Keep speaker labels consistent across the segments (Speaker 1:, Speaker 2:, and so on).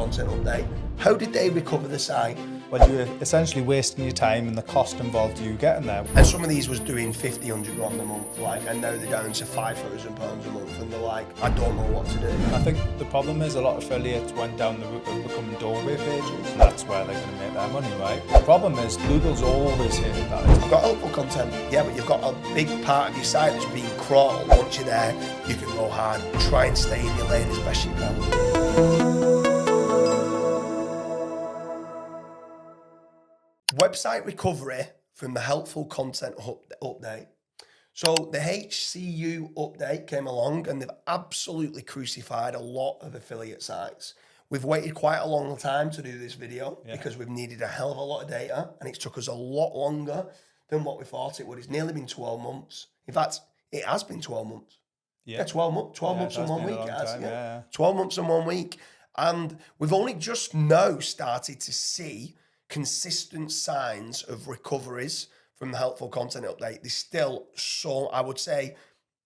Speaker 1: content update. How did they recover the site?
Speaker 2: Well, you're essentially wasting your time and the cost involved you getting there.
Speaker 1: And some of these was doing 50, 100 grand a month, and now they're down to £5,000 a month, and they're like, I don't know what to do.
Speaker 2: I think the problem is a lot of affiliates went down the route of becoming doorway pages, and that's where they're going to make their money, right? The problem is Google's always hated that.
Speaker 1: You've got helpful content, yeah, but you've got a big part of your site that's being crawled. Once you're there, you can go hard, try and stay in your lane as best you can. Website recovery from the helpful content update. So the HCU update came along and they've absolutely crucified a lot of affiliate sites. We've waited quite a long time to do this video because we've needed a hell of a lot of data, and it's took us a lot longer than what we thought it would. It's nearly been 12 months. In fact, it has been 12 months. Yeah, 12 months and 1 week. It has, 12 months and 1 week. And we've only just now started to see consistent signs of recoveries from the helpful content update. There's still I would say,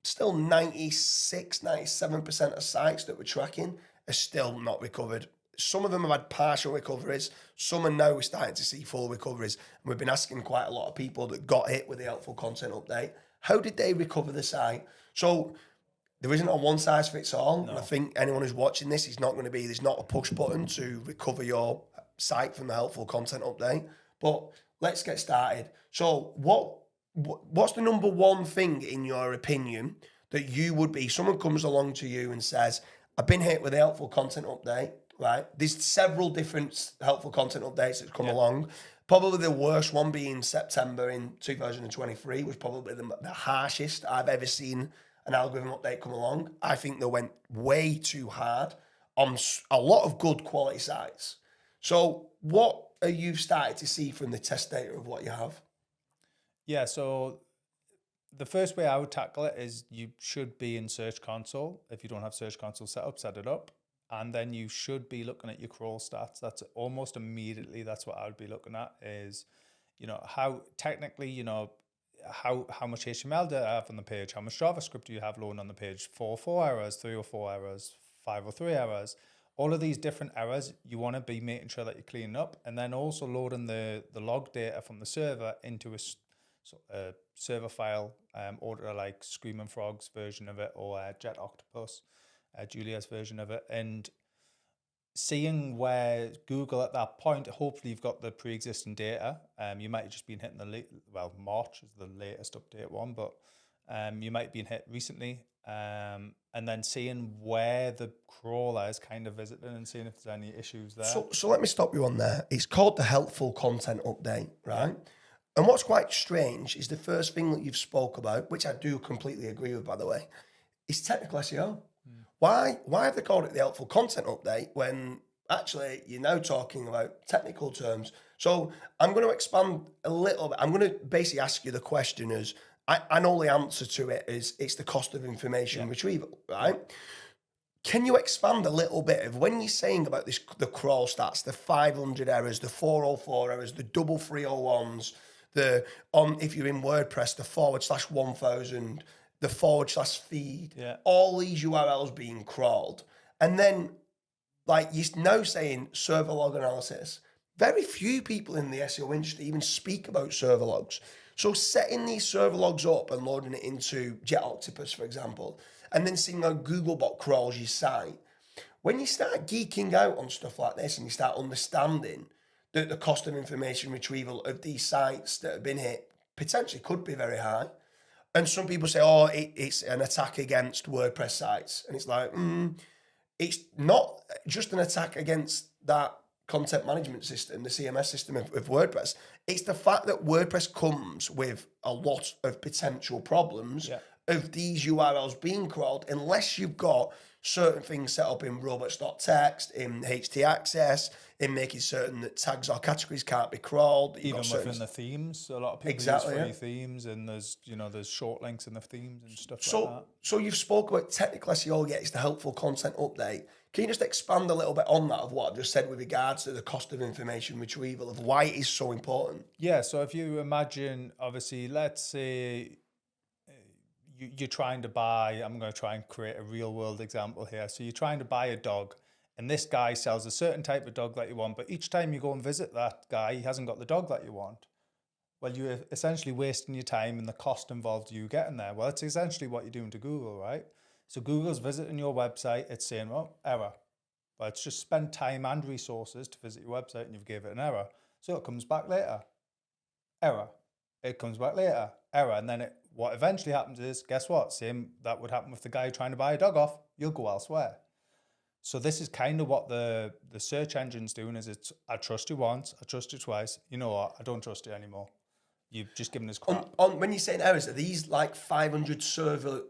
Speaker 1: still 97% of sites that we're tracking are still not recovered. Some of them have had partial recoveries. Some are now starting to see full recoveries. And we've been asking quite a lot of people that got hit with the helpful content update, how did they recover the site? So there isn't a one size fits all. No. And I think anyone who's watching this is not going to be, there's not a push button to recover your site from the helpful content update. But let's get started. So what's the number one thing in your opinion that you would be, someone comes along to you and says, I've been hit with the helpful content update, right? There's several different helpful content updates that come along. Probably the worst one being September in 2023 was probably the harshest I've ever seen an algorithm update come along. I think they went way too hard on a lot of good quality sites. So what are you starting to see from the test data of what you have?
Speaker 2: Yeah, so the first way I would tackle it is you should be in Search Console. If you don't have Search Console set up, set it up. And then you should be looking at your crawl stats. That's almost immediately, that's what I would be looking at is, how technically, how much HTML do I have on the page? How much JavaScript do you have loading on the page? 4 errors, 3 or 4 errors, 5 or 3 errors. All of these different errors, you want to be making sure that you're cleaning up, and then also loading the log data from the server into a server file, order like Screaming Frog's version of it, or Jet Octopus, Julia's version of it, and seeing where Google at that point, hopefully you've got the pre-existing data. You might have just been hitting March is the latest update one, but you might have been hit recently. And then seeing where the crawler is kind of visiting and seeing if there's any issues there.
Speaker 1: So let me stop you on there. It's called the helpful content update, right? Yeah. And what's quite strange is the first thing that you've spoke about, which I do completely agree with, by the way, is technical SEO. Why have they called it the helpful content update when actually you're now talking about technical terms? So I'm going to expand a little bit. I'm going to basically ask you the question as, I know the answer to it is it's the cost of information retrieval, right? Can you expand a little bit of when you're saying about this, the crawl stats, the 500 errors, the 404 errors, the double 301s, if you're in WordPress, the /1000, the /feed, all these URLs being crawled. And then like you're now saying server log analysis. Very few people in the SEO industry even speak about server logs. So setting these server logs up and loading it into Jet Octopus, for example, and then seeing how Googlebot crawls your site. When you start geeking out on stuff like this and you start understanding that the cost of information retrieval of these sites that have been hit potentially could be very high. And some people say, it's an attack against WordPress sites. And it's like, it's not just an attack against that content management system, the CMS system of WordPress. It's the fact that WordPress comes with a lot of potential problems of these URLs being crawled unless you've got certain things set up in robots.txt, in htaccess, in making certain that tags or categories can't be crawled.
Speaker 2: Even within the themes, a lot of people use free themes, and there's short links in the themes and stuff like that.
Speaker 1: So you've spoke about technical SEO, it's the helpful content update. Can you just expand a little bit on that of what I've just said with regards to the cost of information retrieval, of why it is so important?
Speaker 2: Yeah, so if you imagine, obviously, let's say you're trying to buy, I'm going to try and create a real world example here. So you're trying to buy a dog and this guy sells a certain type of dog that you want, but each time you go and visit that guy, he hasn't got the dog that you want. Well, you're essentially wasting your time and the cost involved you getting there. Well, it's essentially what you're doing to Google, right? So Google's visiting your website, it's saying, well, error. Well, it's just spent time and resources to visit your website and you've gave it an error. So it comes back later, error. It comes back later, error. And then what eventually happens is, guess what? Same that would happen with the guy trying to buy a dog off. You'll go elsewhere. So this is kind of what the search engine's doing is it's, I trust you once, I trust you twice. You know what? I don't trust you anymore. You've just given us crap.
Speaker 1: When you're saying errors, are these like 500 server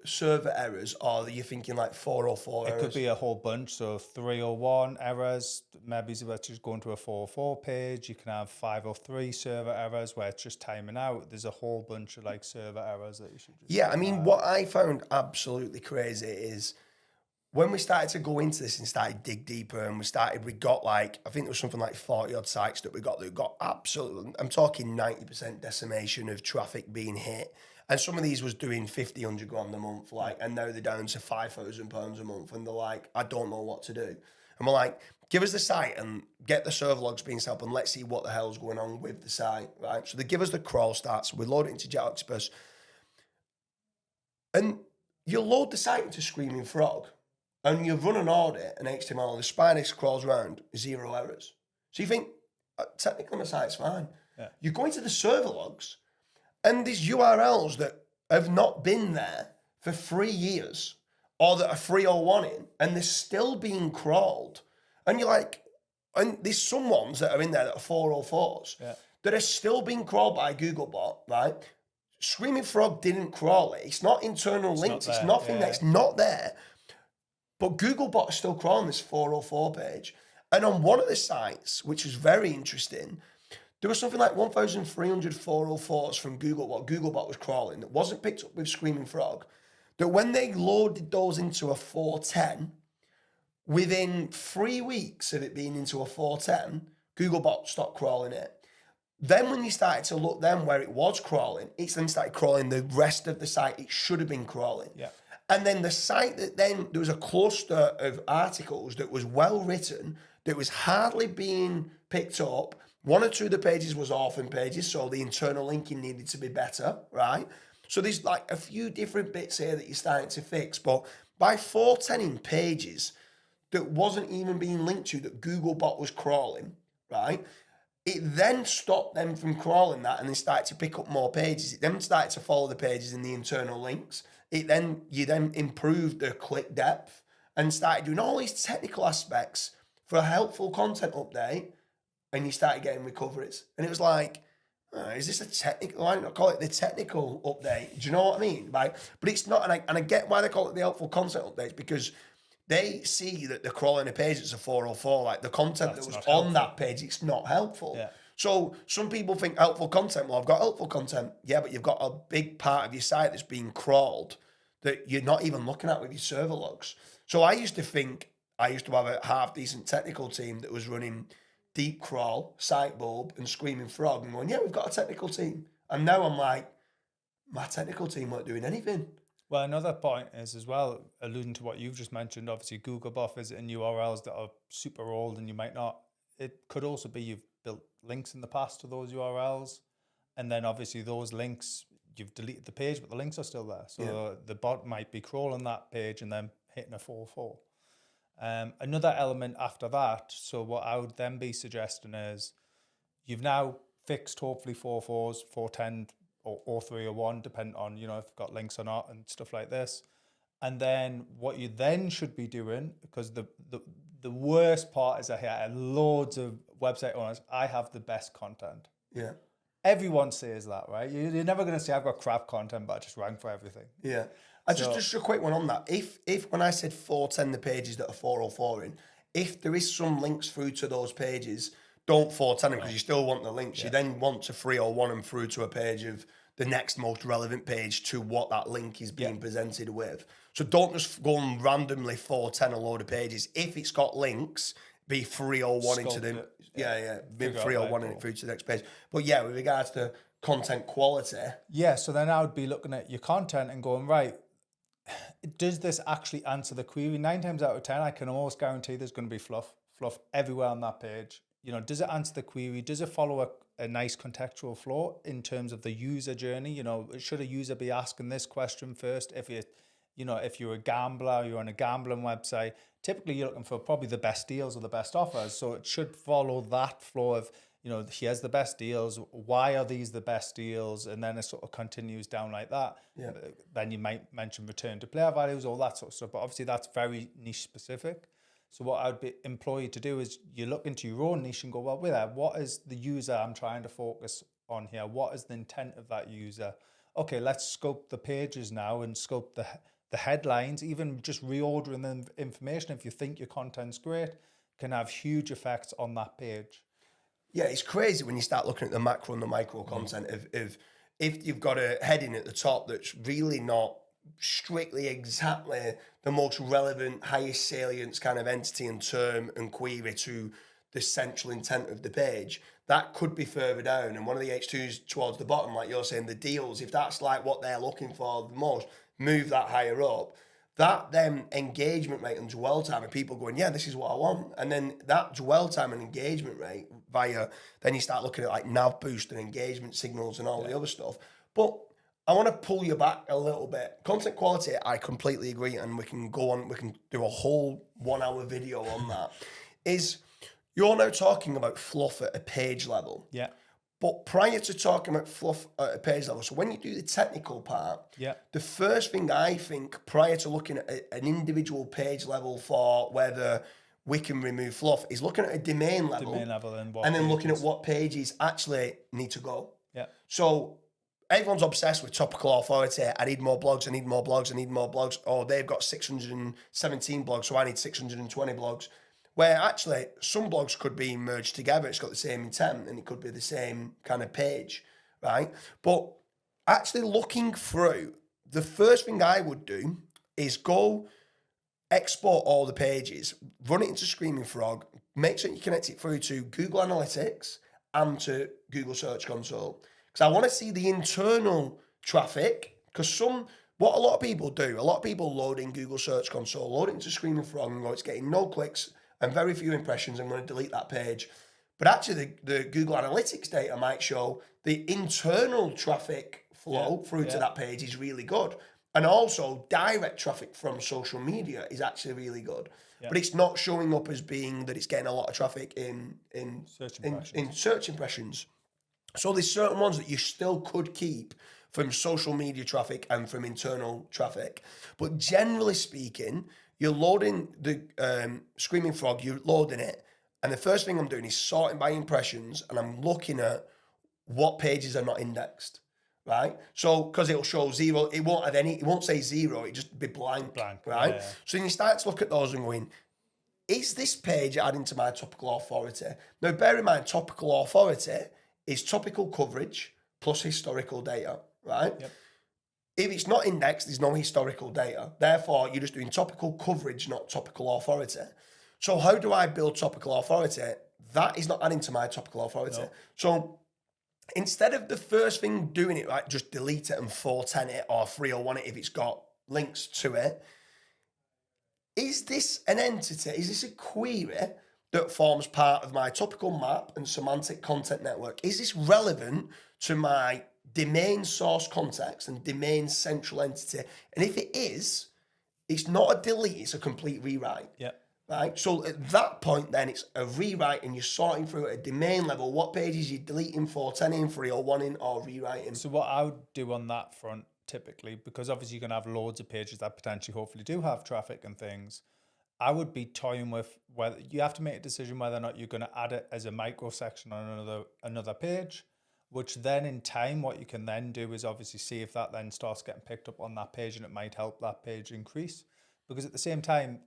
Speaker 1: errors, or are you thinking like 404 errors?
Speaker 2: It could be a whole bunch. So 301 errors, maybe it's just going to a 404 page. You can have 503 server errors where it's just timing out. There's a whole bunch of like server errors that you should just...
Speaker 1: Yeah, I mean, what I found absolutely crazy is when we started to go into this and started dig deeper, and we got like, I think there was something like 40 odd sites that got absolutely, I'm talking 90% decimation of traffic being hit. And some of these was doing 50, 100 grand a month, like, and now they're down to £5,000 a month. And they're like, I don't know what to do. And we're like, give us the site and get the server logs being set up and let's see what the hell's going on with the site, right? So they give us the crawl stats, we load it into Jet Octopus, and you load the site into Screaming Frog, and you run an audit, an HTML, the spider crawls around, 0 errors. So you think, technically my site's fine.
Speaker 2: Yeah.
Speaker 1: You go into the server logs, and there's URLs that have not been there for 3 years, or that are 301 in, and they're still being crawled. And you're like, and there's some ones that are in there that are 404s, that are still being crawled by Googlebot, right? Screaming Frog didn't crawl it. It's not internal links. It's nothing that's not there. But Googlebot is still crawling this 404 page. And on one of the sites, which was very interesting, there was something like 1,300 404s from Google, what Googlebot was crawling, that wasn't picked up with Screaming Frog, that when they loaded those into a 410, within 3 weeks of it being into a 410, Googlebot stopped crawling it. Then when you started to look then where it was crawling, it's then started crawling the rest of the site it should have been crawling.
Speaker 2: Yeah.
Speaker 1: And then the site that then, there was a cluster of articles that was well written, that was hardly being picked up. 1 or 2 of the pages was orphan pages, so the internal linking needed to be better, right? So there's like a few different bits here that you're starting to fix. But by 410 pages that wasn't even being linked to, that Googlebot was crawling, right? It then stopped them from crawling that and then started to pick up more pages. It then started to follow the pages in the internal links. You then improved the click depth and started doing all these technical aspects for a helpful content update, and you started getting recoveries. And it was like, is this a technical? Why not call it the technical update? Do you know what I mean? Right? But it's not, and I get why they call it the helpful content updates, because they see that they're crawling a page that's a 404, like the content that was on that page, it's not helpful.
Speaker 2: Yeah.
Speaker 1: So some people think helpful content, well, I've got helpful content. Yeah, but you've got a big part of your site that's being crawled that you're not even looking at with your server logs. So I used to have a half decent technical team that was running Deep Crawl, Sitebulb, and Screaming Frog, and going, yeah, we've got a technical team. And now I'm like, my technical team weren't doing anything.
Speaker 2: Well, another point is as well, alluding to what you've just mentioned, obviously Googlebot visiting URLs that are super old and you might not, it could also be you've built links in the past to those URLs. And then obviously those links, you've deleted the page, but the links are still there. So the bot might be crawling that page and then hitting a 404. Another element after that, so what I would then be suggesting is you've now fixed hopefully 404s, 410 or 301, depending on, if you've got links or not and stuff like this. And then what you then should be doing, because the worst part is I hear loads of website owners, I have the best content.
Speaker 1: Yeah.
Speaker 2: Everyone says that, right? You're never going to say I've got crap content, but I just rank for everything.
Speaker 1: Yeah. Just a quick one on that. If when I said 410 the pages that are 404 in, if there is some links through to those pages, don't 410 them because you still want the links. Yeah. You then want to 301 them through to a page of the next most relevant page to what that link is being presented with. So don't just go and randomly 410 a load of pages. If it's got links, be 301 into them. Be 301 in it through to the next page. But yeah, with regards to content quality.
Speaker 2: Yeah, so then I would be looking at your content and going, right, does this actually answer the query? 9 times out of 10, I can almost guarantee there's going to be fluff everywhere on that page. You know, does it answer the query? Does it follow a nice contextual flow in terms of the user journey? You know, should a user be asking this question first? If you're a gambler, you're on a gambling website, typically you're looking for probably the best deals or the best offers. So it should follow that flow of, you know, here's the best deals. Why are these the best deals? And then it sort of continues down like that.
Speaker 1: Yeah.
Speaker 2: Then you might mention return to player values, all that sort of stuff. But obviously that's very niche specific. So what I'd implore you to do is you look into your own niche and go, well, what is the user I'm trying to focus on here? What is the intent of that user? Okay, let's sculpt the pages now and sculpt the headlines. Even just reordering the information, if you think your content's great, can have huge effects on that page.
Speaker 1: Yeah, it's crazy when you start looking at the macro and the micro content of if you've got a heading at the top that's really not strictly exactly the most relevant, highest salience kind of entity and term and query to the central intent of the page, that could be further down. And one of the H2s towards the bottom, like you're saying, the deals, if that's like what they're looking for the most, move that higher up. That then engagement rate and dwell time of people going, yeah, this is what I want. And then that dwell time and engagement rate then you start looking at like nav boost and engagement signals and all the other stuff. But I want to pull you back a little bit. Content quality, I completely agree, and we can do a whole 1 hour video on that. Is you're now talking about fluff at a page level.
Speaker 2: Yeah.
Speaker 1: But prior to talking about fluff at a page level, so when you do the technical part, the first thing I think prior to looking at an individual page level for whether we can remove fluff is looking at a domain level, and then looking at what pages actually need to go.
Speaker 2: Yeah.
Speaker 1: So everyone's obsessed with topical authority. I need more blogs, I need more blogs, I need more blogs. Oh, they've got 617 blogs, so I need 620 blogs. Where actually some blogs could be merged together. It's got the same intent and it could be the same kind of page, right? But actually looking through, the first thing I would do is go export all the pages, run it into Screaming Frog, make sure you connect it through to Google Analytics and to Google Search Console. Because I want to see the internal traffic, because what a lot of people do, a lot of people load in Google Search Console, load it into Screaming Frog and go, it's getting no clicks and very few impressions, I'm going to delete that page. But actually the Google Analytics data might show the internal traffic flow through to that page is really good. And also direct traffic from social media is actually really good. But it's not showing up as being that it's getting a lot of traffic in search impressions. So there's certain ones that you still could keep from social media traffic and from internal traffic. But generally speaking, you're loading the Screaming Frog, you're loading it, and the first thing I'm doing is sorting by impressions, and I'm looking at what pages are not indexed, right? So, because it'll show 0, it won't say 0, it just be blank. Right? Yeah. So then you start to look at those and going, is this page adding to my topical authority? Now, bear in mind, topical authority is topical coverage plus historical data, right? Yep. If it's not indexed, there's no historical data. Therefore, you're just doing topical coverage, not topical authority. So how do I build topical authority? That is not adding to my topical authority. No. So instead of the first thing doing it, right, just delete it and 410 it or 301 it if it's got links to it. Is this an entity? Is this a query that forms part of my topical map and semantic content network? Is this relevant to my domain source context and domain central entity? And if it is, it's not a delete, it's a complete rewrite. Yeah. Right? So at that point, then it's a rewrite and you're sorting through at a domain level what pages you're deleting, 410 in, 301 in, or rewriting.
Speaker 2: So what I would do on that front typically, because obviously you're going to have loads of pages that potentially hopefully do have traffic and things, I would be toying with whether you have to make a decision whether or not you're going to add it as a micro section on another page, which then in time, what you can then do is obviously see if that then starts getting picked up on that page and it might help that page increase. Because at the same time,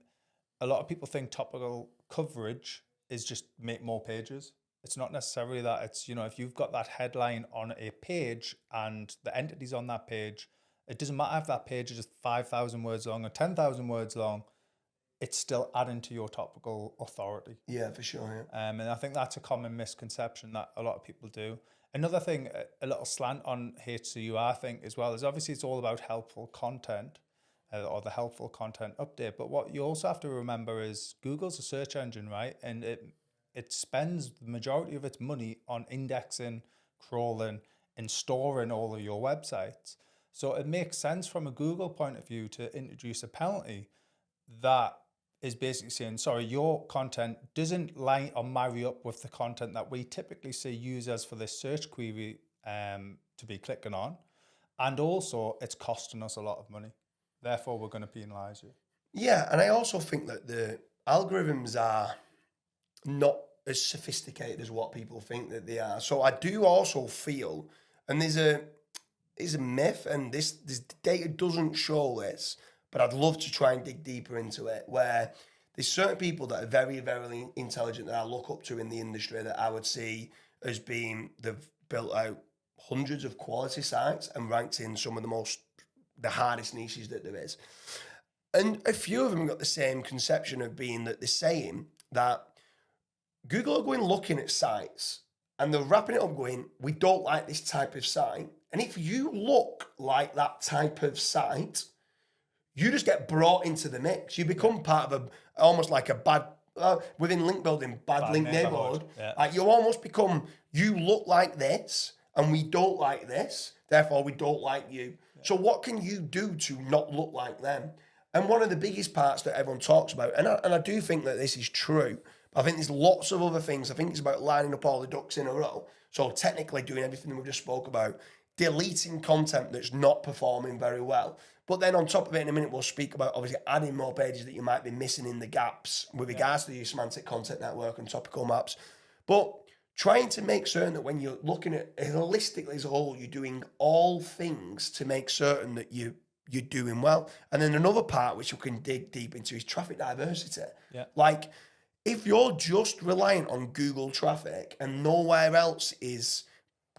Speaker 2: a lot of people think topical coverage is just make more pages. It's not necessarily that. It's, you know, if you've got that headline on a page and the entities on that page, it doesn't matter if that page is just 5,000 words long or 10,000 words long, it's still adding to your topical authority.
Speaker 1: Yeah, for sure. Yeah.
Speaker 2: And I think that's a common misconception that a lot of people do. Another thing, a little slant on HCU, I think, as well, is obviously it's all about helpful content. or the helpful content update. But what you also have to remember is Google's a search engine, right? And it spends the majority of its money on indexing, crawling, and storing all of your websites. So it makes sense from a Google point of view to introduce a penalty that is basically saying, sorry, your content doesn't line or marry up with the content that we typically see users for this search query to be clicking on. And also, it's costing us a lot of money. Therefore, we're going to penalise you.
Speaker 1: Yeah, and I also think that the algorithms are not as sophisticated as what people think that they are. So I do also feel, and there's a myth, and this data doesn't show this, but I'd love to try and dig deeper into it, where there's certain people that are very, very intelligent that I look up to in the industry that I would see as being, they've built out hundreds of quality sites and ranked in some of the hardest niches that there is. And a few of them got the same conception of being that they're saying that Google are going looking at sites and they're wrapping it up going, we don't like this type of site. And if you look like that type of site, you just get brought into the mix. You become part of almost like a bad, within link building, bad link neighborhood.
Speaker 2: Yeah.
Speaker 1: Like you almost become, you look like this and we don't like this, therefore we don't like you. Yeah. So what can you do to not look like them? And one of the biggest parts that everyone talks about, and I do think that this is true, but I think there's lots of other things. I think it's about lining up all the ducks in a row. So technically doing everything that we just spoke about, deleting content that's not performing very well. But then on top of it, in a minute, we'll speak about obviously adding more pages that you might be missing in the gaps with regards to your semantic content network and topical maps. But trying to make certain that when you're looking at holistically as a whole, you're doing all things to make certain that you're doing well. And then another part which we can dig deep into is traffic diversity.
Speaker 2: Yeah.
Speaker 1: Like if you're just reliant on Google traffic and nowhere else is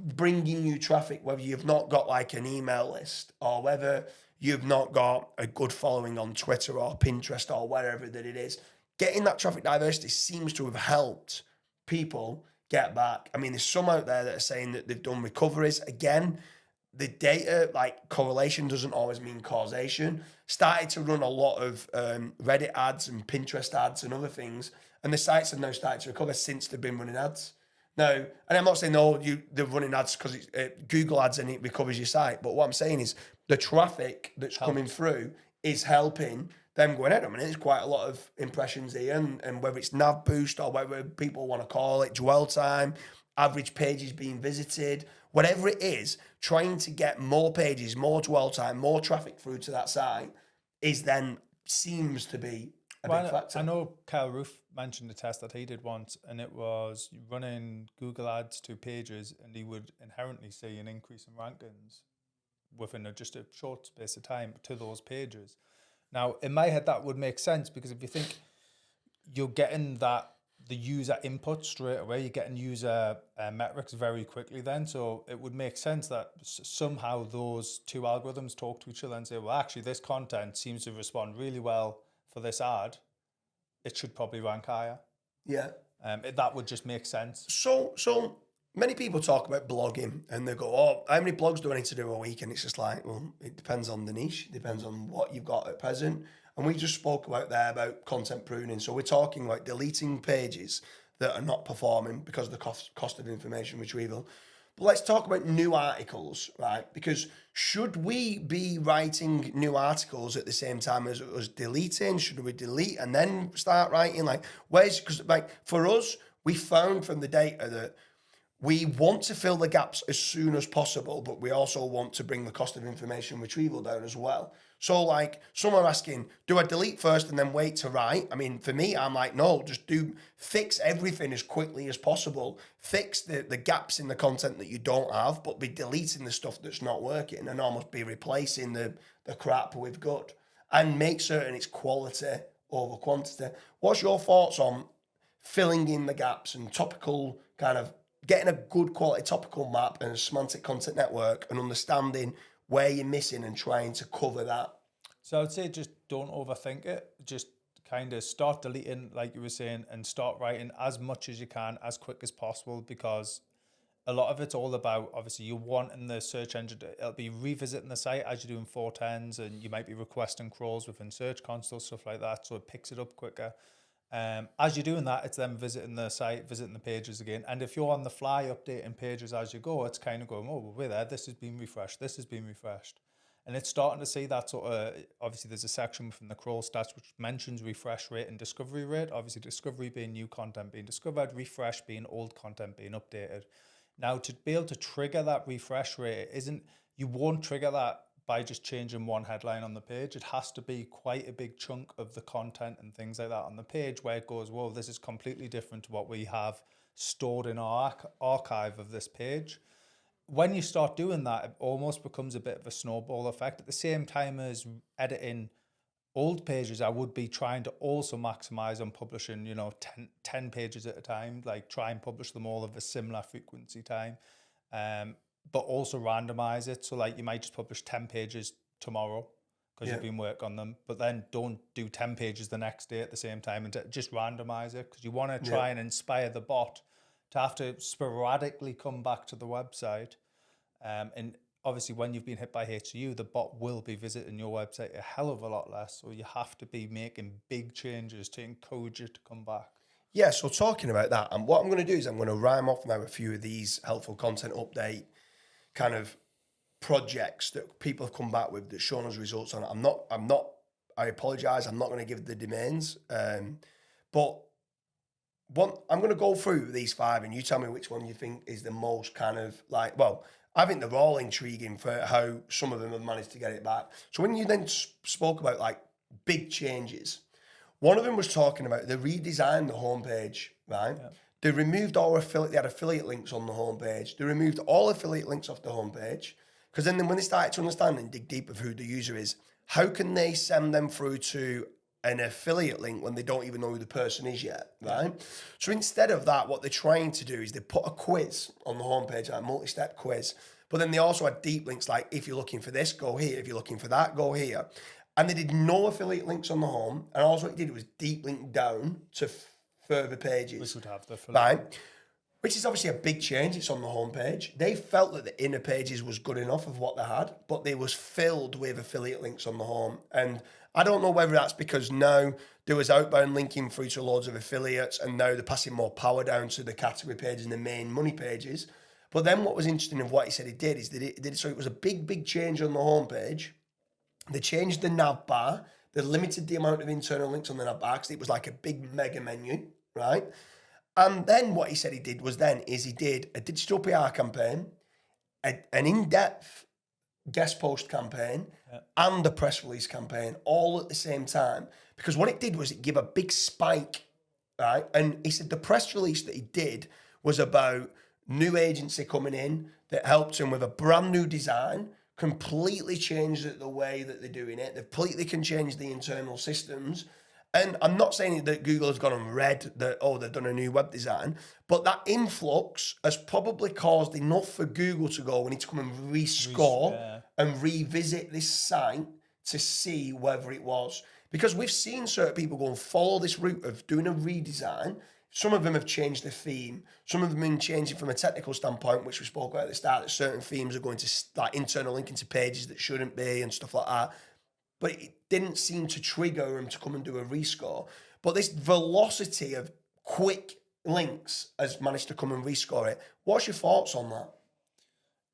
Speaker 1: bringing you traffic, whether you've not got like an email list or whether you've not got a good following on Twitter or Pinterest or wherever that it is, getting that traffic diversity seems to have helped people get back. I mean, there's some out there that are saying that they've done recoveries. Again, the data, like correlation doesn't always mean causation. Started to run a lot of Reddit ads and Pinterest ads and other things, and the sites have now started to recover since they've been running ads. Now, and I'm not saying, they're running ads because it's Google ads and it recovers your site, but what I'm saying is the traffic that's coming through is helping them going, I mean, there's quite a lot of impressions here, and whether it's nav boost or whatever people want to call it, dwell time, average pages being visited, whatever it is, trying to get more pages, more dwell time, more traffic through to that site is then seems to be a big factor.
Speaker 2: I know Kyle Roof mentioned a test that he did once, and it was running Google ads to pages, and he would inherently see an increase in rankings within just a short space of time to those pages. Now, in my head, that would make sense because if you think you're getting the user input straight away, you're getting user metrics very quickly then. So it would make sense that somehow those two algorithms talk to each other and say, well, actually, this content seems to respond really well for this ad. It should probably rank higher.
Speaker 1: Yeah.
Speaker 2: That would just make sense.
Speaker 1: So many people talk about blogging and they go, how many blogs do I need to do a week? And it's just like, well, it depends on the niche. It depends on what you've got at present. And we just spoke about content pruning. So we're talking like deleting pages that are not performing because of the cost of information retrieval. But let's talk about new articles, right? Because should we be writing new articles at the same time as deleting? Should we delete and then start writing? Because for us, we found from the data that we want to fill the gaps as soon as possible, but we also want to bring the cost of information retrieval down as well. So some are asking, do I delete first and then wait to write? I mean, for me, I'm like, no, just fix everything as quickly as possible. Fix the gaps in the content that you don't have, but be deleting the stuff that's not working and almost be replacing the crap with good and make certain it's quality over quantity. What's your thoughts on filling in the gaps and topical kind of getting a good quality topical map and a semantic content network and understanding where you're missing and trying to cover that?
Speaker 2: So I would say just don't overthink it. Just kind of start deleting, like you were saying, and start writing as much as you can, as quick as possible, because a lot of it's all about, obviously, you want in the search engine, it'll be revisiting the site as you're doing 410s, and you might be requesting crawls within Search Console, stuff like that, so it picks it up quicker. As you're doing that, it's then visiting the site, visiting the pages again. And if you're on the fly updating pages as you go, it's kind of going, oh, we're there, this has been refreshed, this has been refreshed. And it's starting to see that sort of, obviously there's a section within the crawl stats which mentions refresh rate and discovery rate. Obviously discovery being new content being discovered, refresh being old content being updated. Now, to be able to trigger that refresh rate, you won't trigger that by just changing one headline on the page. It has to be quite a big chunk of the content and things like that on the page where it goes, whoa, this is completely different to what we have stored in our archive of this page. When you start doing that, it almost becomes a bit of a snowball effect. At the same time as editing old pages, I would be trying to also maximize on publishing, 10 pages at a time, like try and publish them all of a similar frequency time, but also randomize it. So like you might just publish 10 pages tomorrow because you've been working on them, but then don't do 10 pages the next day at the same time, and just randomize it, because you want to try and inspire the bot to have to sporadically come back to the website. And obviously when you've been hit by HCU, the bot will be visiting your website a hell of a lot less. So you have to be making big changes to encourage it to come back.
Speaker 1: Yeah, so talking about that, and what I'm going to do is I'm going to rhyme off now a few of these helpful content update kind of projects that people have come back with that's shown us results on it. I apologize, I'm not going to give the domains, but I'm going to go through these 5 and you tell me which one you think is the most kind of like, well, I think they're all intriguing for how some of them have managed to get it back. So when you then spoke about like big changes, one of them was talking about they redesigned the homepage, right? Yeah. They removed all they had affiliate links on the homepage. They removed all affiliate links off the homepage, because then when they started to understand and dig deep of who the user is, how can they send them through to an affiliate link when they don't even know who the person is yet, right? Yeah. So instead of that, what they're trying to do is they put a quiz on the homepage, like a multi-step quiz, but then they also had deep links like, if you're looking for this, go here. If you're looking for that, go here. And they did no affiliate links on the home, and also what it did was deep link down to further pages.
Speaker 2: We could have the affiliate.
Speaker 1: Right? Which is obviously a big change. It's on the homepage. They felt that the inner pages was good enough of what they had, but they was filled with affiliate links on the home. And I don't know whether that's because now there was outbound linking through to loads of affiliates, and now they're passing more power down to the category pages and the main money pages. But then what was interesting of what he said he did is that so it was a big change on the homepage. They changed the nav bar. They limited the amount of internal links on the nav bar because it was like a big mega menu, right? And then what he said he did he did a digital PR campaign, an in-depth guest post campaign, and a press release campaign all at the same time. Because what it did was it gave a big spike, right? And he said the press release that he did was about new agency coming in that helped him with a brand new design, completely changed the way that they're doing it. They completely can change the internal systems. And I'm not saying that Google has gone and read that, they've done a new web design, but that influx has probably caused enough for Google to go, we need to come and rescore and revisit this site to see whether it was. Because we've seen certain people go and follow this route of doing a redesign. Some of them have changed the theme. Some of them have been changing from a technical standpoint, which we spoke about at the start, that certain themes are going to like internal linking to pages that shouldn't be and stuff like that. But it didn't seem to trigger them to come and do a rescore. But this velocity of quick links has managed to come and rescore it. What's your thoughts on that?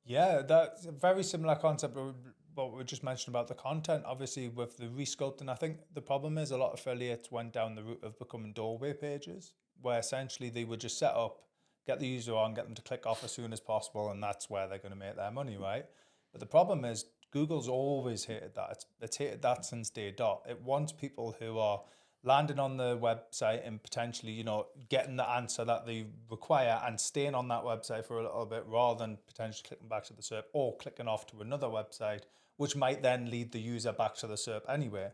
Speaker 2: Yeah, that's a very similar concept to what we just mentioned about the content. Obviously, with the resculpting, I think the problem is a lot of affiliates went down the route of becoming doorway pages, where essentially they would just set up, get the user on, get them to click off as soon as possible, and that's where they're going to make their money, right? But the problem is Google's always hated that. It's hated that since day dot. It wants people who are landing on the website and potentially, getting the answer that they require and staying on that website for a little bit, rather than potentially clicking back to the SERP or clicking off to another website, which might then lead the user back to the SERP anyway.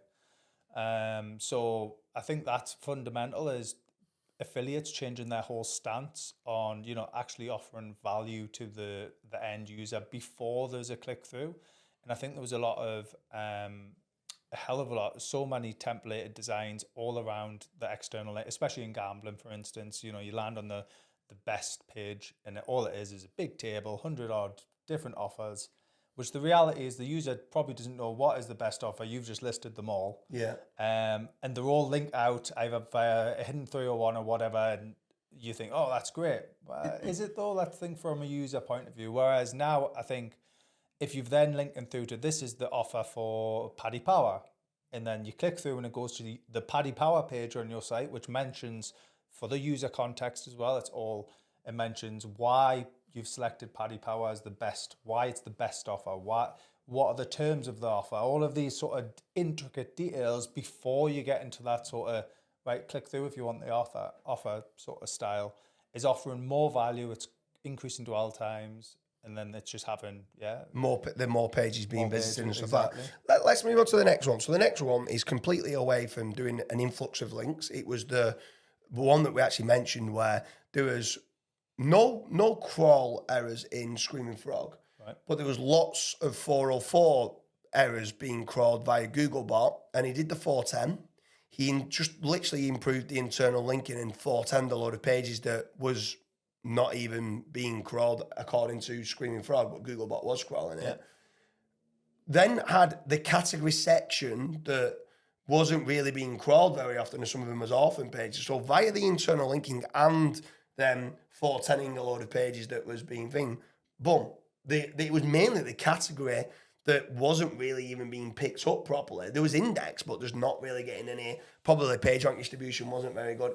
Speaker 2: So I think that's fundamental, is affiliates changing their whole stance on, actually offering value to the end user before there's a click through. And I think there was a lot of, a hell of a lot, so many templated designs all around the external, especially in gambling, for instance. You land on the the best page, and all it is a big table, 100 odd different offers, which the reality is the user probably doesn't know what is the best offer. You've just listed them all.
Speaker 1: Yeah.
Speaker 2: And they're all linked out either via a hidden 301 or whatever, and you think, oh, that's great. Is it though? Let's think from a user point of view. Whereas now I think if you've then linked them through to this is the offer for Paddy Power, and then you click through and it goes to the Paddy Power page on your site, which mentions for the user context as well, it mentions why you've selected Paddy Power as the best, why it's the best offer, what are the terms of the offer, all of these sort of intricate details before you get into that sort of, right, click through if you want the offer sort of style, is offering more value, it's increasing dwell times, and then it's just having,
Speaker 1: more pages being visited and stuff
Speaker 2: exactly.
Speaker 1: like that. Let's move on to the next one. So the next one is completely away from doing an influx of links. It was the one that we actually mentioned where there was no crawl errors in Screaming Frog,
Speaker 2: right,
Speaker 1: but there was lots of 404 errors being crawled via Googlebot, and he did the 410. He just literally improved the internal linking and 410 a load of pages that was not even being crawled according to Screaming Frog, but Googlebot was crawling it. Then had the category section that wasn't really being crawled very often, and some of them was orphan pages. So via the internal linking and then 410ing a load of pages that was being thing, boom. It was mainly the category that wasn't really even being picked up properly. There was index, but there's not really getting any. Probably page rank distribution wasn't very good.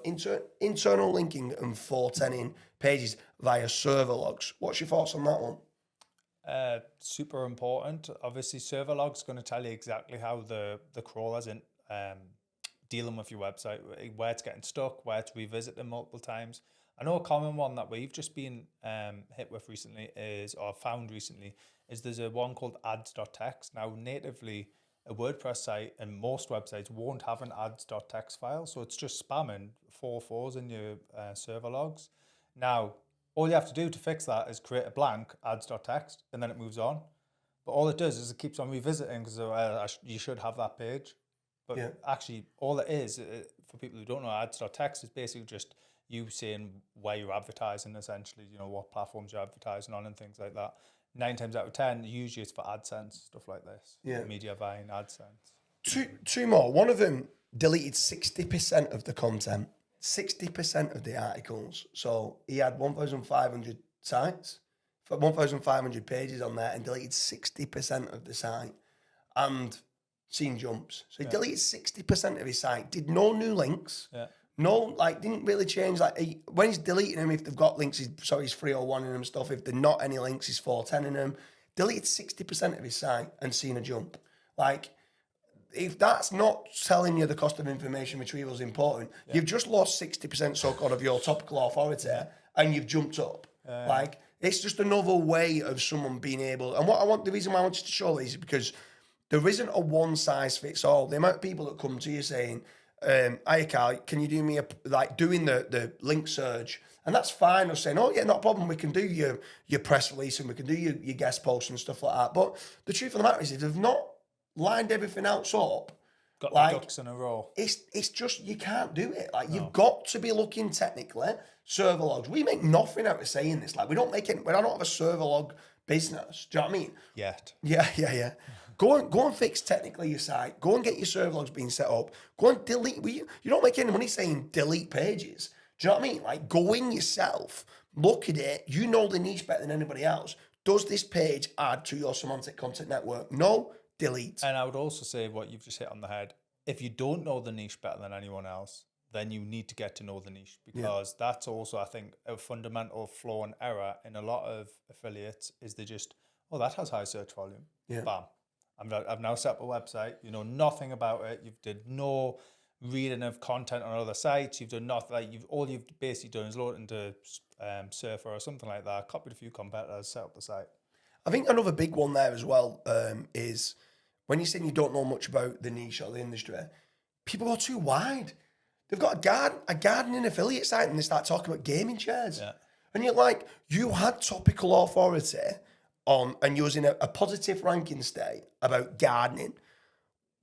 Speaker 1: Internal linking and 410ing pages via server logs. What's your thoughts on that one?
Speaker 2: Super important. Obviously, server log's going to tell you exactly how the crawler's in dealing with your website, where it's getting stuck, where to revisit them multiple times. I know a common one that we've just been hit with recently is there's a one called ads.txt. Now, natively, a WordPress site and most websites won't have an ads.txt file, so it's just spamming 404s in your server logs. Now, all you have to do to fix that is create a blank ads.txt, and then it moves on. But all it does is it keeps on revisiting because you should have that page. But actually, all it is, for people who don't know, ads.txt is basically just you saying where you're advertising, essentially, what platforms you're advertising on and things like that. 9 times out of 10, usually it's for AdSense, stuff like this. Media buying, AdSense.
Speaker 1: Two more. One of them deleted 60% of the content, 60% of the articles. So he had 1,500 sites, 1,500 pages on there, and deleted 60% of the site and seen jumps. So he deleted 60% of his site, did no new links. No, didn't really change. When he's deleting them, if they've got links, he's 301 in them and stuff. If they're not any links, he's 410 in them. Deleted 60% of his site and seen a jump. If that's not telling you the cost of information retrieval is important, you've just lost 60% so-called of your topical authority and you've jumped up. It's just another way of someone being able. And the reason why I wanted to show these is because there isn't a one-size-fits-all. The amount of people that come to you saying, "Hi, Carl, can you do me doing the link surge?" And that's fine. Or saying, "Oh yeah, not a problem. We can do your press release and we can do your guest posts and stuff like that." But the truth of the matter is, if they've not lined everything else up,
Speaker 2: got the ducks in a row,
Speaker 1: it's just you can't do it. You've got to be looking technically. Server logs. We make nothing out of saying this. We don't make it. We don't have a server log business. Do you know what I mean?
Speaker 2: Yet.
Speaker 1: Yeah. Go and fix technically your site. Go and get your server logs being set up. Go and delete. You don't make any money saying delete pages. Do you know what I mean? Go in yourself, look at it. You know the niche better than anybody else. Does this page add to your semantic content network? No, delete.
Speaker 2: And I would also say what you've just hit on the head. If you don't know the niche better than anyone else, then you need to get to know the niche, because that's also, I think, a fundamental flaw and error in a lot of affiliates is they just, that has high search volume. Bam. I've now set up a website. You know nothing about it. You've did no reading of content on other sites. You've done nothing. All you've basically done is load it into Surfer or something like that. Copied a few competitors, set up the site.
Speaker 1: I think another big one there as well is when you're saying you don't know much about the niche or the industry, people go too wide. They've got a gardening affiliate site and they start talking about gaming chairs. And you're like, you had topical authority on, and you was in a positive ranking state about gardening.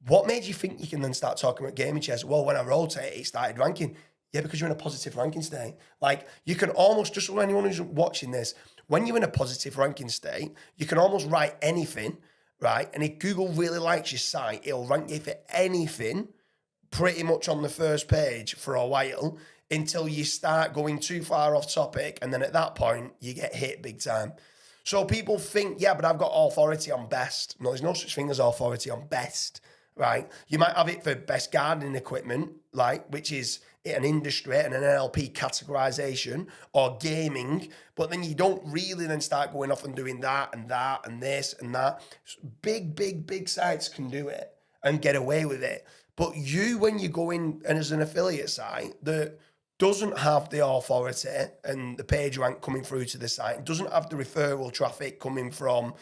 Speaker 1: What made you think you can then start talking about gaming chairs? Well, when I rotate, it started ranking. Yeah, because you're in a positive ranking state. Like you can almost, just for anyone who's watching this, when you're in a positive ranking state, you can almost write anything, right? And if Google really likes your site, it'll rank you for anything pretty much on the first page for a while until you start going too far off topic. And then at that point, you get hit big time. So people think, yeah, but I've got authority on best. No, there's no such thing as authority on best, right? You might have it for best gardening equipment, like, which is an industry and an NLP categorization, or gaming, but then you don't really then start going off and doing that and that and this and that. Big sites can do it and get away with it. But you, when you go in and as an affiliate site that doesn't have the authority and the page rank coming through to the site, doesn't have the referral traffic coming from,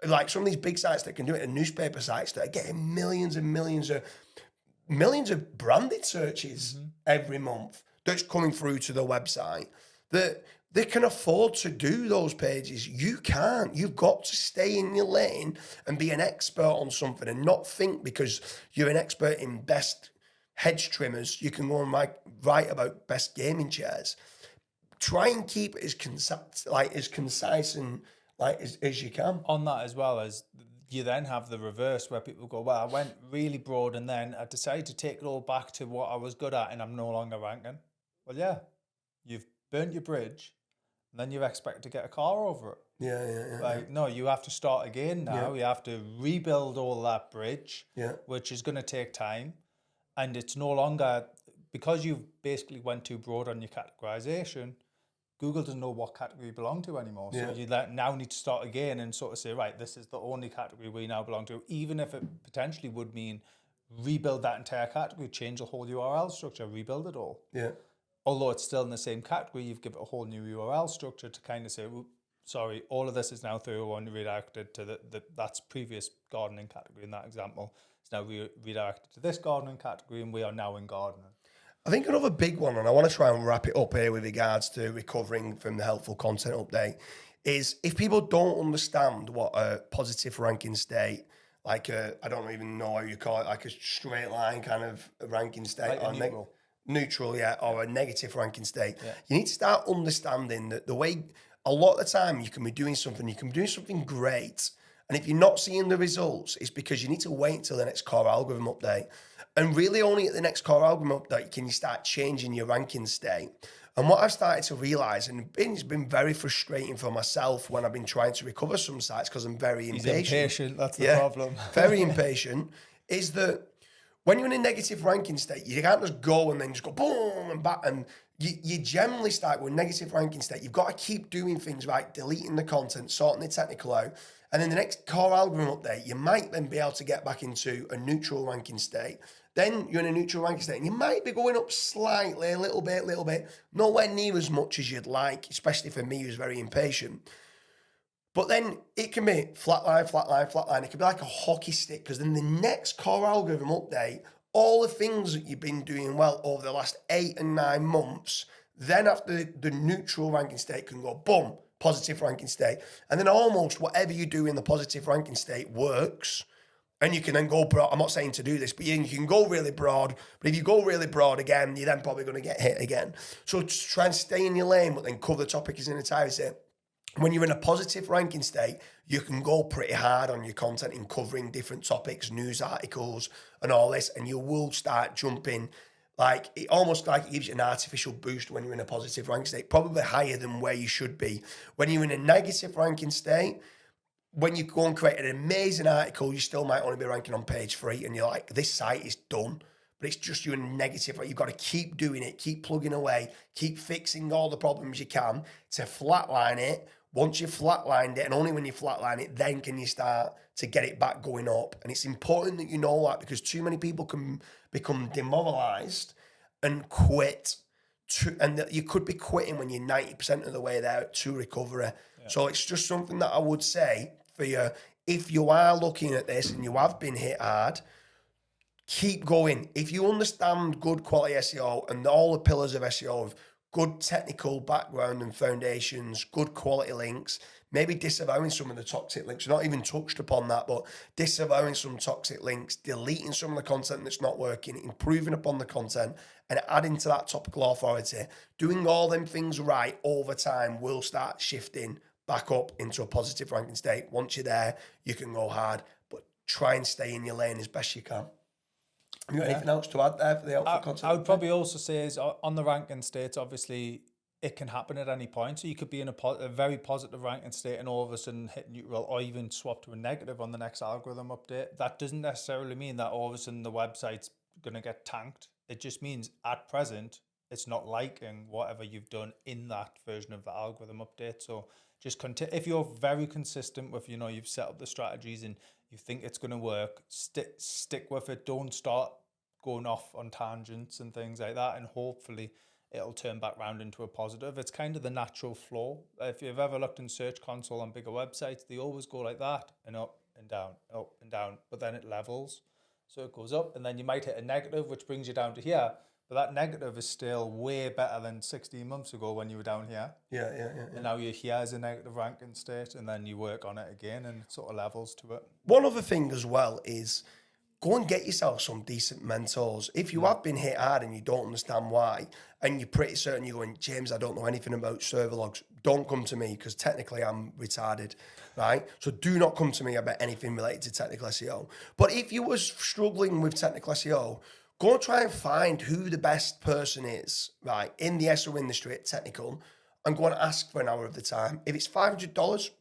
Speaker 1: like some of these big sites that can do it, and newspaper sites that are getting millions and millions of branded searches every month that's coming through to the website, that they can afford to do those pages. You can't. You've got to stay in your lane and be an expert on something, and not think because you're an expert in best hedge trimmers, you can go and write about best gaming chairs. Try and keep it as concise and as you can.
Speaker 2: On that, as well as you then have the reverse where people go, well, I went really broad and then I decided to take it all back to what I was good at and I'm no longer ranking. Well, yeah, you've burnt your bridge and then you expect to get a car over it.
Speaker 1: Yeah.
Speaker 2: No, you have to start again now. You have to rebuild all that bridge, which is going to take time. And it's no longer, because you've basically went too broad on your categorization, Google doesn't know what category you belong to anymore. So you now need to start again and sort of say, right, this is the only category we now belong to, even if it potentially would mean rebuild that entire category, change the whole URL structure, rebuild it all.
Speaker 1: Yeah.
Speaker 2: Although it's still in the same category, you've given it a whole new URL structure to kind of say, sorry, all of this is now 301 redirected to that's previous gardening category in that example. It's now redirected to this gardening category and we are now in gardening.
Speaker 1: I think another big one, and I want to try and wrap it up here with regards to recovering from the helpful content update, is if people don't understand what a positive ranking state, like I don't even know how you call it, like a straight line kind of ranking state,
Speaker 2: Like
Speaker 1: or neutral, or a negative ranking state. You need to start understanding that the way a lot of the time you can be doing something great, and if you're not seeing the results, it's because you need to wait until the next core algorithm update. And really only at the next core algorithm update can you start changing your ranking state. And what I've started to realize, and it's been very frustrating for myself when I've been trying to recover some sites because I'm very impatient.
Speaker 2: He's impatient, that's the problem.
Speaker 1: Very impatient, is that when you're in a negative ranking state, you can't just go and then just go boom and back. And you generally start with negative ranking state. You've got to keep doing things right, deleting the content, sorting the technical out. And then the next core algorithm update, you might then be able to get back into a neutral ranking state. Then you're in a neutral ranking state and you might be going up slightly, a little bit, nowhere near as much as you'd like, especially for me who's very impatient. But then it can be flatline. It can be like a hockey stick, because then the next core algorithm update, all the things that you've been doing well over the last 8 and 9 months, then after the neutral ranking state can go boom, positive ranking state. And then almost whatever you do in the positive ranking state works. And you can then go broad. I'm not saying to do this, but you can go really broad. But if you go really broad again, you're then probably going to get hit again. So just try and stay in your lane, but then cover the topic as an entirety. When you're in a positive ranking state, you can go pretty hard on your content in covering different topics, news articles, and all this, and you will start jumping. Like it almost like it gives you an artificial boost when you're in a positive ranking state, probably higher than where you should be. When you're in a negative ranking state, when you go and create an amazing article, you still might only be ranking on page 3 and you're like, this site is done. But it's just you're in a negative, right? You've got to keep doing it, keep plugging away, keep fixing all the problems you can to flatline it. Once you've flatlined it, and only when you flatline it, then can you start to get it back going up. And it's important that you know that, because too many people can become demoralized and quit. And that you could be quitting when you're 90% of the way there to recovery. Yeah. So it's just something that I would say for you, if you are looking at this and you have been hit hard, keep going. If you understand good quality SEO and all the pillars of SEO of good technical background and foundations, good quality links, maybe disavowing some of the toxic links. We're not even touched upon that, but disavowing some toxic links, deleting some of the content that's not working, improving upon the content, and adding to that topical authority. Doing all them things right over time will start shifting back up into a positive ranking state. Once you're there, you can go hard, but try and stay in your lane as best you can. Have you got anything else to add there for the helpful content?
Speaker 2: I would probably also say is on the ranking states, obviously it can happen at any point. So you could be in a very positive ranking state and all of a sudden hit neutral or even swap to a negative on the next algorithm update. That doesn't necessarily mean that all of a sudden the website's going to get tanked. It just means at present, it's not liking whatever you've done in that version of the algorithm update. So just if you're very consistent with, you've set up the strategies and you think it's going to work, stick with it. Don't start going off on tangents and things like that. And hopefully it'll turn back round into a positive. It's kind of the natural flow. If you've ever looked in Search Console on bigger websites, they always go like that and up and down, but then it levels. So it goes up and then you might hit a negative, which brings you down to here. But that negative is still way better than 16 months ago when you were down here.
Speaker 1: Yeah.
Speaker 2: And now you're here as a negative ranking state, and then you work on it again and it sort of levels to it.
Speaker 1: One other thing as well is go and get yourself some decent mentors. If you have been hit hard and you don't understand why, and you're pretty certain you're going, James, I don't know anything about server logs, don't come to me because technically I'm retarded, right? So do not come to me about anything related to technical SEO. But if you was struggling with technical SEO, go and try and find who the best person is, right, in the SEO industry at technical, and go and ask for an hour of the time. If it's $500,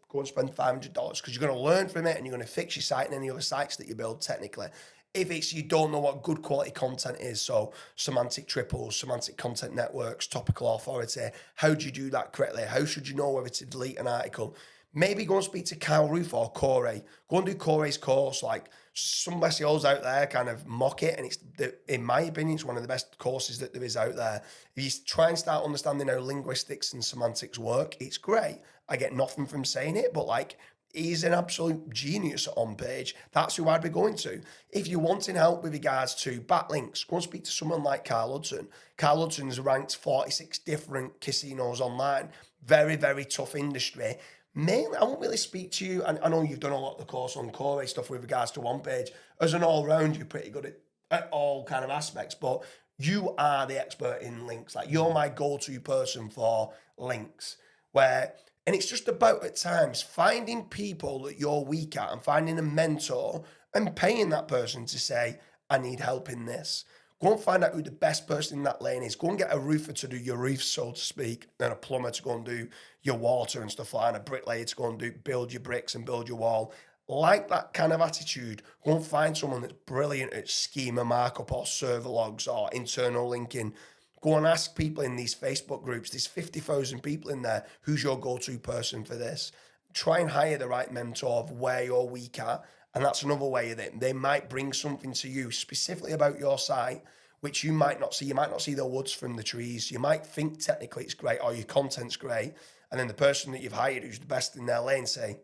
Speaker 1: go and spend $500 because you're going to learn from it and you're going to fix your site and any other sites that you build technically. If it's you don't know what good quality content is, so semantic triples, semantic content networks, topical authority, how do you do that correctly? How should you know whether to delete an article? Maybe go and speak to Kyle Roof or Corey. Go and do Corey's course. Like some SEOs out there kind of mock it, and in my opinion, it's one of the best courses that there is out there. If you try and start understanding how linguistics and semantics work, it's great. I get nothing from saying it, but like he's an absolute genius on page. That's who I'd be going to. If you're wanting help with regards to backlinks, go and speak to someone like Carl Hudson. Carl Hudson's ranked 46 different casinos online. Very, very tough industry. Mainly, I won't really speak to you, and I know you've done a lot of the course on Corey stuff with regards to one page. As an all-round, you're pretty good at all kind of aspects, but you are the expert in links. Like, you're my go-to person for links, and it's just about, at times, finding people that you're weak at and finding a mentor and paying that person to say, I need help in this. Go and find out who the best person in that lane is. Go and get a roofer to do your roof, so to speak, and a plumber to go and do your water and stuff like that, and a bricklayer to go and build your bricks and build your wall. Like that kind of attitude, go and find someone that's brilliant at schema markup or server logs or internal linking. Go and ask people in these Facebook groups, there's 50,000 people in there, who's your go-to person for this? Try and hire the right mentor of where you're weak at. And that's another way of it. They might bring something to you specifically about your site, which you might not see. You might not see the woods from the trees. You might think technically it's great or your content's great. And then the person that you've hired who's the best in their lane say,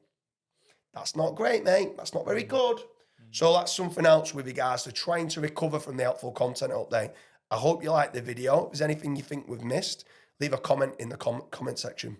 Speaker 1: that's not great, mate. That's not very good. So that's something else with regards to trying to recover from the helpful content update. I hope you liked the video. If there's anything you think we've missed, leave a comment in the comment section.